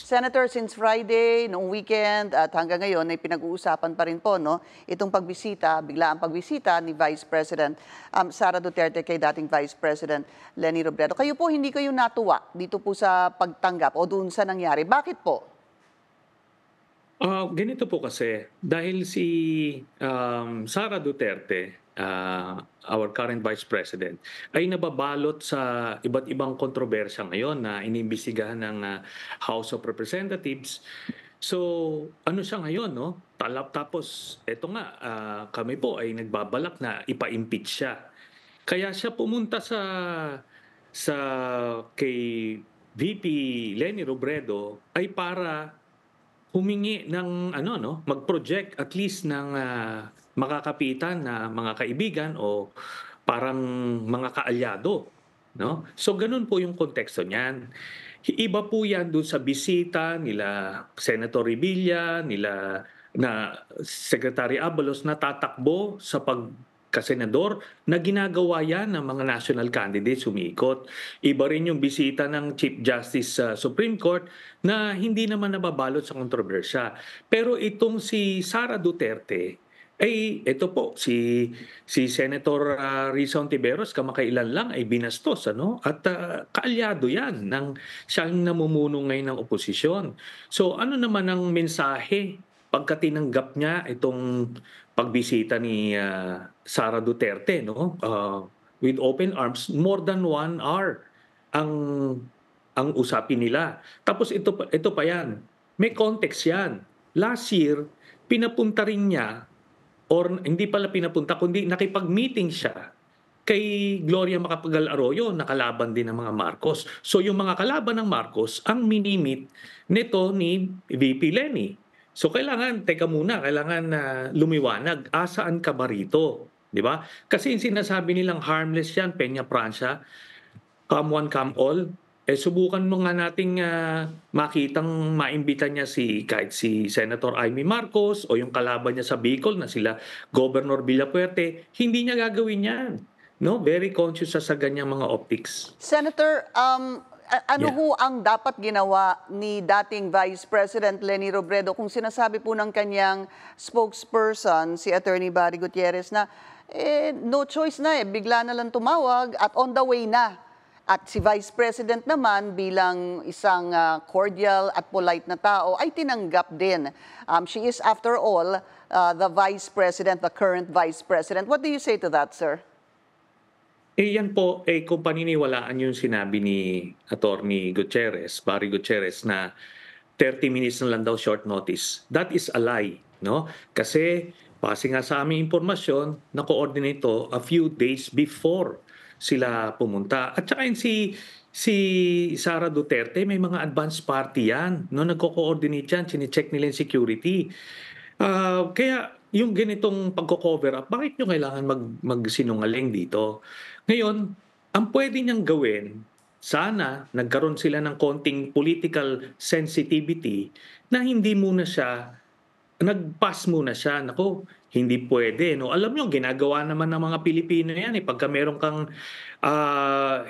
Senator, since Friday, noong weekend at hanggang ngayon ay pinag-uusapan pa rin po no, itong pagbisita, biglaang pagbisita ni Vice President Sara Duterte kay dating Vice President Leni Robredo. Kayo po hindi kayo natuwa dito po sa pagtanggap o doon sa nangyari. Bakit po? Ganito po kasi, dahil si Sara Duterte, our current Vice President, ay nababalot sa iba't ibang kontrobersya ngayon na iniimbestigahan ng House of Representatives. So, ano siya ngayon, no? Tapos, eto nga, kami po ay nagbabalak na ipa-impeach siya. Kaya siya pumunta sa kay VP Leni Robredo ay para humingi ng mag-project at least ng makakapitan na mga kaibigan o parang mga kaalyado, no? So ganun po yung konteksto niyan. Iba po 'yan doon sa bisita nila Senator Revilla, nila na Secretary Abalos na tatakbo sa pagkasenador na ginagawa yan ng mga national candidates umiikot. Iba rin yung bisita ng Chief Justice sa Supreme Court na hindi naman nababalot sa kontrobersya. Pero itong si Sara Duterte, ay ito po, si Senator Risa Hontiveros, kamakailan lang ay binastos, ano? At kaalyado yan ng siyang namumuno ngayon ng oposisyon. So ano naman ang mensahe pagka tinanggap niya itong pagbisita ni Sara Duterte, no? With open arms, more than 1 hour ang usapin nila. Tapos ito pa yan. May context yan. Last year, pinapunta rin niya, or hindi pala pinapunta, kundi nakipag-meeting siya kay Gloria Macapagal Arroyo, na kalaban din ng mga Marcos. So yung mga kalaban ng Marcos, ang minimit nito ni VP Leni. So kailangan, teka muna, kailangan lumiwanag. Asaan ka ba rito? Di ba? Kasi yung sinasabi nilang harmless yan, Peña Francia, come one, come all. Subukan mo nga nating makitang maimbita niya kahit si Senator Amy Marcos o yung kalaban niya sa Bicol na sila Governor Villapuerte, hindi niya gagawin yan. No? Very conscious sa ganyang mga optics. Senator, ano ho ang dapat ginawa ni dating Vice President Leni Robredo kung sinasabi po ng kanyang spokesperson, si Attorney Barry Gutierrez, na no choice na bigla na lang tumawag at on the way na. At si Vice President naman bilang isang cordial at polite na tao ay tinanggap din. She is after all the Vice President, the current Vice President. What do you say to that, sir? Yan po, kung paniniwalaan yung sinabi ni Attorney Gutierrez, Barry Gutierrez, na 30 minutes na lang daw short notice. That is a lie, no? Kasi base nga sa aming impormasyon, na-coordinate to a few days before sila pumunta. At saka yung si Sara Duterte, may mga advance party yan, no? Nagko-coordinate yan, sine-check nila yung security. Kaya yung ganitong pagko-cover up, bakit nyo kailangan magsinungaling dito? Ngayon, ang pwede niyang gawin, sana nagkaroon sila ng konting political sensitivity na hindi muna siya, nag-pass muna siya. Naku, hindi pwede. No? Alam nyo, ginagawa naman ng mga Pilipino yan. Pagka meron kang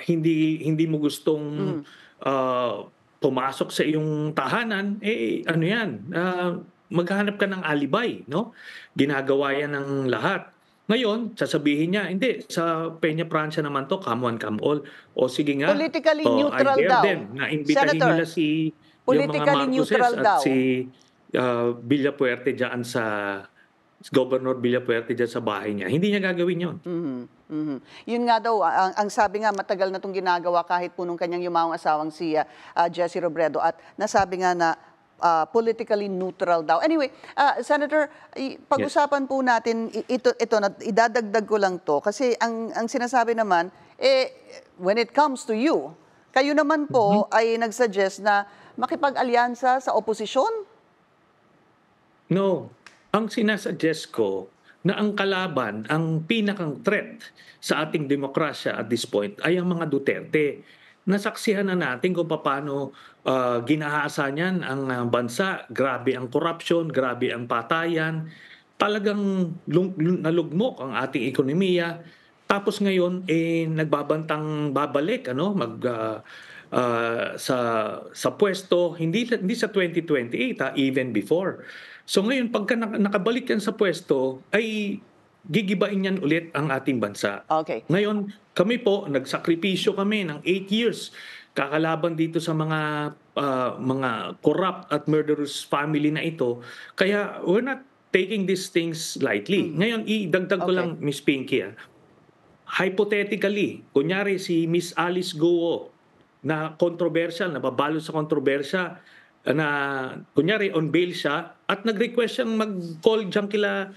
hindi mo gustong pumasok sa iyong tahanan, ano yan, maghanap ka ng alibay. No? Ginagawa yan ng lahat. Ngayon, sasabihin niya, hindi, sa Peña Francia naman to, come one, come all. O sige nga, Politically neutral I dare daw. them na imbitahin Senator, nila yung mga Marcoses at si Villapuerte dyan Governor Villapuerte dyan sa bahay niya. Hindi niya gagawin yun. Yun nga daw, ang sabi nga, matagal na itong ginagawa kahit po nung kanyang yumawang asawang si Jessie Robredo. At nasabi nga na politically neutral daw. Anyway, Senator, pag-usapan po natin, ito idadagdag ko lang to kasi ang sinasabi naman, when it comes to you, kayo naman po ay nagsuggest na makipag-alyansa sa oposisyon? No. Ang sinasuggest ko na ang kalaban, ang pinakang threat sa ating demokrasya at this point ay ang mga Duterte. Nasaksihan na natin kung paano ginaasa niyan ang bansa. Grabe ang corruption, grabe ang patayan. Talagang nalugmok ang ating ekonomiya. Tapos ngayon, nagbabantang babalik, sa pwesto, hindi sa 2028, even before. So ngayon, pagka nakabalik yan sa pwesto, ay gigibain yan ulit ang ating bansa. Okay. Ngayon, kami po, nagsakripisyo kami ng 8 years kakalaban dito sa mga corrupt at murderous family na ito. Kaya we're not taking these things lightly. Ngayon, idagdag ko Okay. lang, Miss Pinky, hypothetically, kunyari si Miss Alice Guo na controversial, nababalo sa kontrobersya, na kunyari on bail siya at nag-request siyang mag-call dyan kila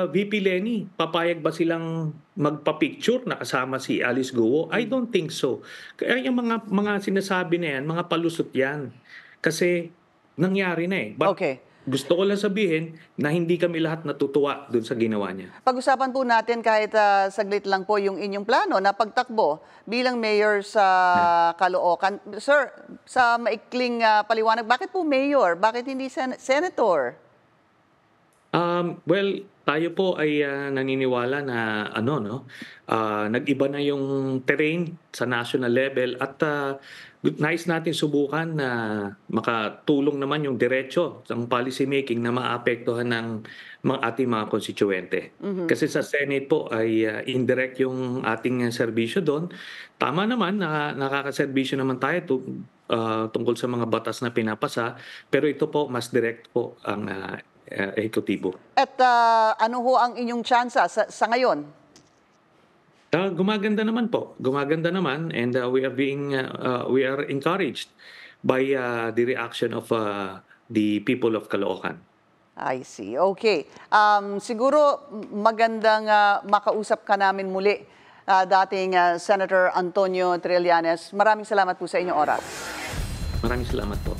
VP Lenny. Papayag ba silang magpa-picture na kasama si Alice Guo? I don't think so. Kaya yung mga sinasabi na yan, mga palusot yan. Kasi nangyari na eh. But Okay. gusto ko lang sabihin na hindi kami lahat natutuwa dun sa ginawa niya. Pag-usapan po natin kahit saglit lang po yung inyong plano na pagtakbo bilang mayor sa Caloocan. Sir, sa maikling paliwanag, bakit po mayor? Bakit hindi senator? Well, tayo po ay naniniwala na nag-iba na yung terrain sa national level at nais natin subukan na makatulong naman yung diretso ng policy making na maapektuhan ng ating mga konstituente. Kasi sa Senate po ay indirect yung ating serbisyo doon. Tama naman na nakakaserbisyo naman tayo tungkol sa mga batas na pinapasa, pero ito po mas direct po ang ehekutibo. At ano ho ang inyong tsansa sa ngayon? Gumaganda naman po. Gumaganda naman, and we are encouraged by the reaction of the people of Caloocan. I see. Okay. Siguro magandang makausap ka namin muli, dating Senator Antonio Trillanes. Maraming salamat po sa inyong oras. Maraming salamat po.